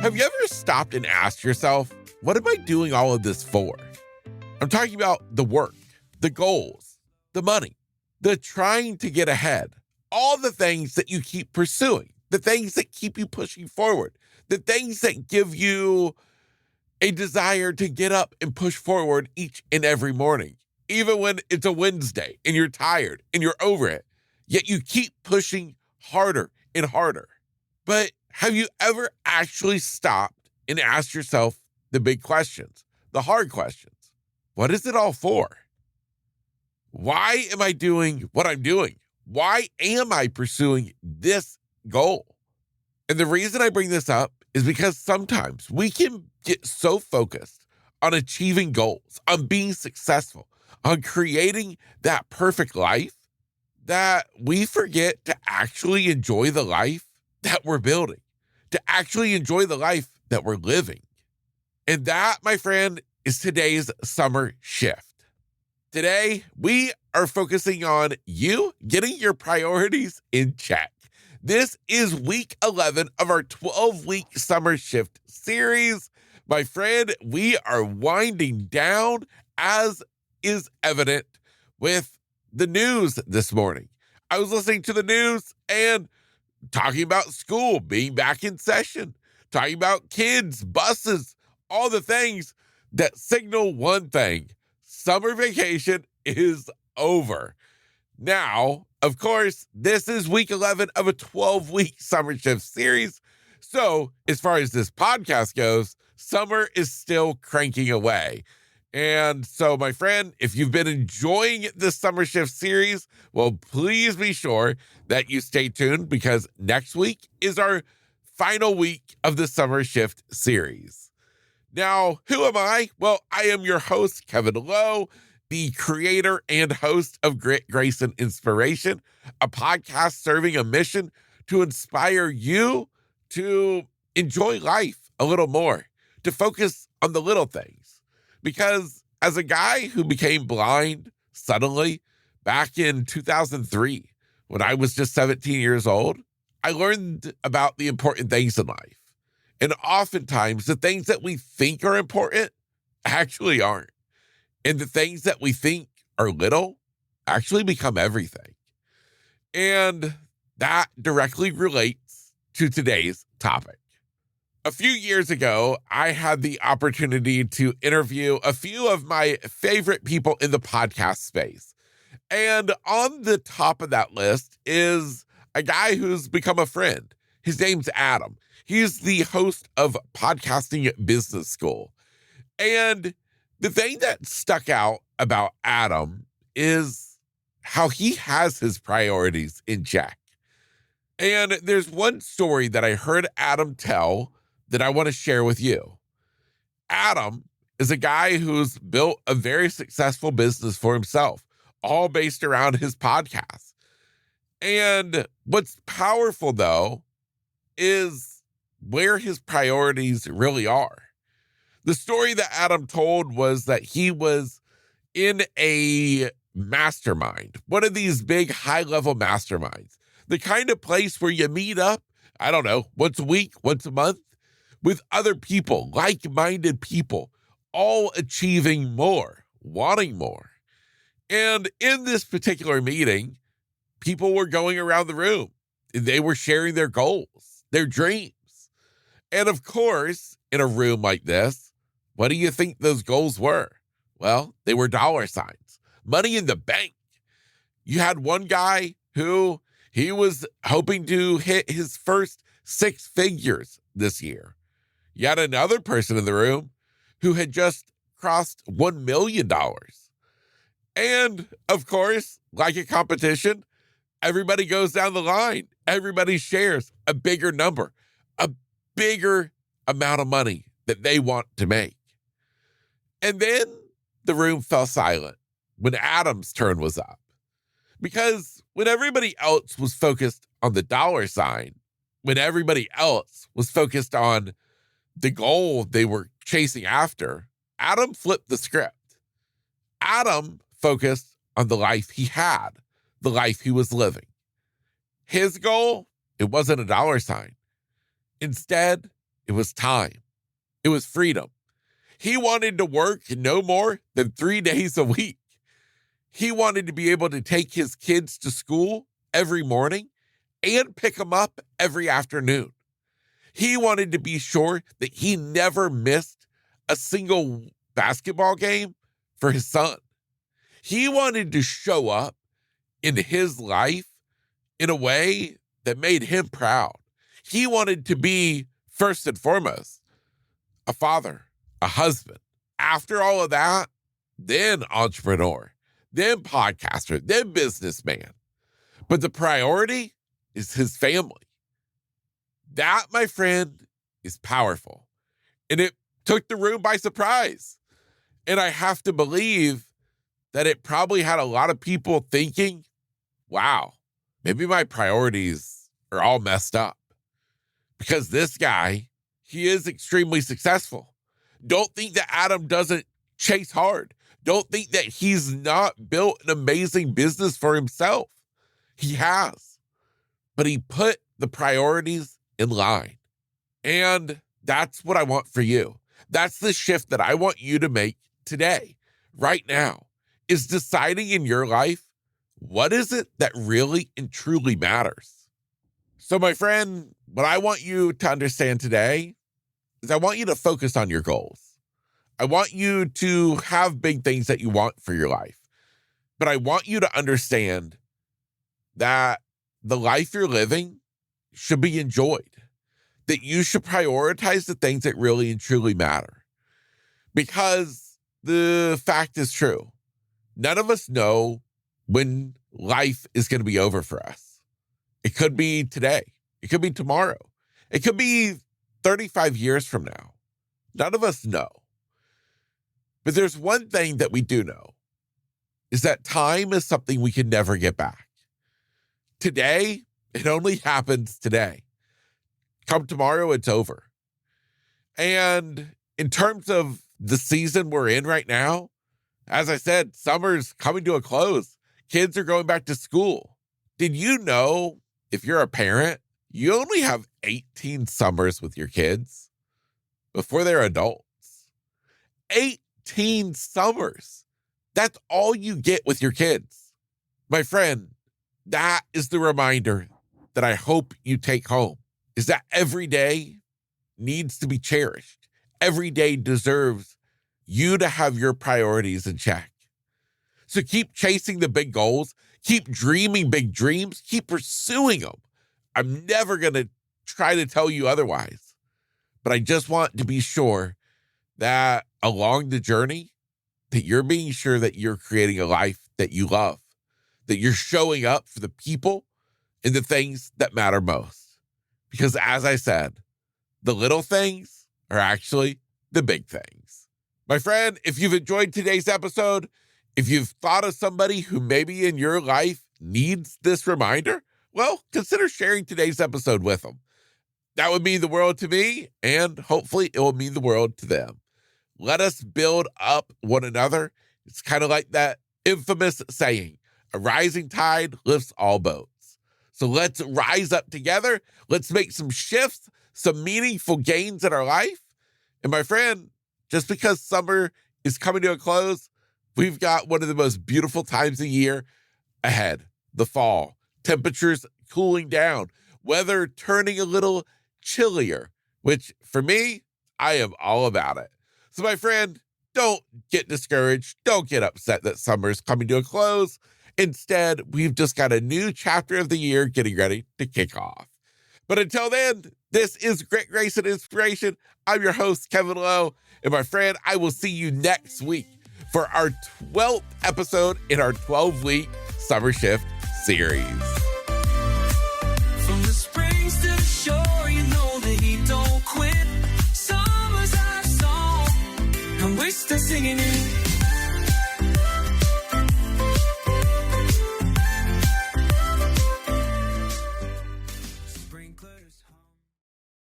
Have you ever stopped and asked yourself, what am I doing all of this for? I'm talking about the work, the goals, the money, the trying to get ahead, all the things that you keep pursuing, the things that keep you pushing forward, the things that give you a desire to get up and push forward each and every morning, even when it's a Wednesday and you're tired and you're over it, yet you keep pushing harder and harder. But have you ever actually stopped and asked yourself the big questions, the hard questions? What is it all for? Why am I doing what I'm doing? Why am I pursuing this goal? And the reason I bring this up is because sometimes we can get so focused on achieving goals, on being successful, on creating that perfect life, that we forget to actually enjoy the life that we're building, to actually enjoy the life that we're living. And that, my friend, is today's summer shift. Today, we are focusing on you getting your priorities in check. This is week 11 of our 12-week summer shift series. My friend, we are winding down, as is evident with the news this morning. I was listening to the news and talking about school being back in session, talking about kids, buses, all the things that signal one thing: summer vacation is over. Now, of course, this is week 11 of a 12-week summer shift series. So as far as this podcast goes, summer is still cranking away. And so, my friend, if you've been enjoying this summer shift series, well, please be sure that you stay tuned, because next week is our final week of the summer shift series. Now, who am I? Well, I am your host, Kevin Lowe, the creator and host of Grit, Grace, and Inspiration, a podcast serving a mission to inspire you to enjoy life a little more, to focus on the little things. Because as a guy who became blind suddenly back in 2003, when I was just 17 years old, I learned about the important things in life. And oftentimes the things that we think are important actually aren't. And the things that we think are little actually become everything. And that directly relates to today's topic. A few years ago, I had the opportunity to interview a few of my favorite people in the podcast space. And on the top of that list is a guy who's become a friend. His name's Adam. He's the host of Podcasting Business School. And the thing that stuck out about Adam is how he has his priorities in check. And there's one story that I heard Adam tell that I want to share with you. Adam is a guy who's built a very successful business for himself, all based around his podcast. And what's powerful, though, is where his priorities really are. The story that Adam told was that he was in a mastermind, one of these big high-level masterminds, the kind of place where you meet up, I don't know, once a week, once a month, with other people, like-minded people, all achieving more, wanting more. And in this particular meeting, people were going around the room. They were sharing their goals, their dreams. And of course, in a room like this, what do you think those goals were? Well, they were dollar signs, money in the bank. You had one guy who he was hoping to hit his first 6 figures this year. You had another person in the room who had just crossed $1 million. And of course, like a competition, everybody goes down the line. Everybody shares a bigger number, a bigger amount of money that they want to make. And then the room fell silent when Adam's turn was up. Because when everybody else was focused on the dollar sign, when everybody else was focused on the goal they were chasing after, Adam flipped the script. Adam focused on the life he had, the life he was living. His goal, it wasn't a dollar sign. Instead, It was time. It was freedom. He wanted to work no more than 3 days a week. He wanted to be able to take his kids to school every morning and pick them up every afternoon. He wanted to be sure that he never missed a single basketball game for his son. He wanted to show up in his life in a way that made him proud. He wanted to be, first and foremost, a father, a husband. After all of that, then entrepreneur, then podcaster, then businessman. But the priority is his family. That, my friend, is powerful. And it took the room by surprise. And I have to believe that it probably had a lot of people thinking, wow, maybe my priorities are all messed up. Because this guy, he is extremely successful. Don't think that Adam doesn't chase hard. Don't think that he's not built an amazing business for himself. He has. But he put the priorities in line. And that's what I want for you. That's the shift that I want you to make today, right now, is deciding in your life, what is it that really and truly matters? So, my friend, what I want you to understand today is I want you to focus on your goals. I want you to have big things that you want for your life. But I want you to understand that the life you're living should be enjoyed, that you should prioritize the things that really and truly matter. Because the fact is true. None of us know when life is going to be over for us. It could be today. It could be tomorrow. It could be 35 years from now. None of us know. But there's one thing that we do know, is that time is something we can never get back. Today, it only happens today. Come tomorrow, it's over. And in terms of the season we're in right now, as I said, summer's coming to a close. Kids are going back to school. Did you know, if you're a parent, you only have 18 summers with your kids before they're adults? 18 summers. That's all you get with your kids. My friend, that is the reminder that I hope you take home, is that every day needs to be cherished. Every day deserves you to have your priorities in check. So keep chasing the big goals, keep dreaming big dreams, keep pursuing them. I'm never going to try to tell you otherwise, but I just want to be sure that along the journey, that you're being sure that you're creating a life that you love, that you're showing up for the people and the things that matter most. Because as I said, the little things are actually the big things. My friend, if you've enjoyed today's episode, if you've thought of somebody who maybe in your life needs this reminder, well, consider sharing today's episode with them. That would mean the world to me, and hopefully it will mean the world to them. Let us build up one another. It's kind of like that infamous saying, a rising tide lifts all boats. So let's rise up together. Let's make some shifts, some meaningful gains in our life. And my friend, just because summer is coming to a close, we've got one of the most beautiful times of year ahead, the fall. Temperatures cooling down, weather turning a little chillier, which for me, I am all about it. So my friend, don't get discouraged. Don't get upset that summer's coming to a close. Instead, we've just got a new chapter of the year getting ready to kick off. But until then, this is Grit, Grace, and Inspiration. I'm your host, Kevin Lowe. And my friend, I will see you next week for our 12th episode in our 12-week Summer Shift series. From the springs to the shore, you know that he don't quit. Summer's our song, and we're still singing it.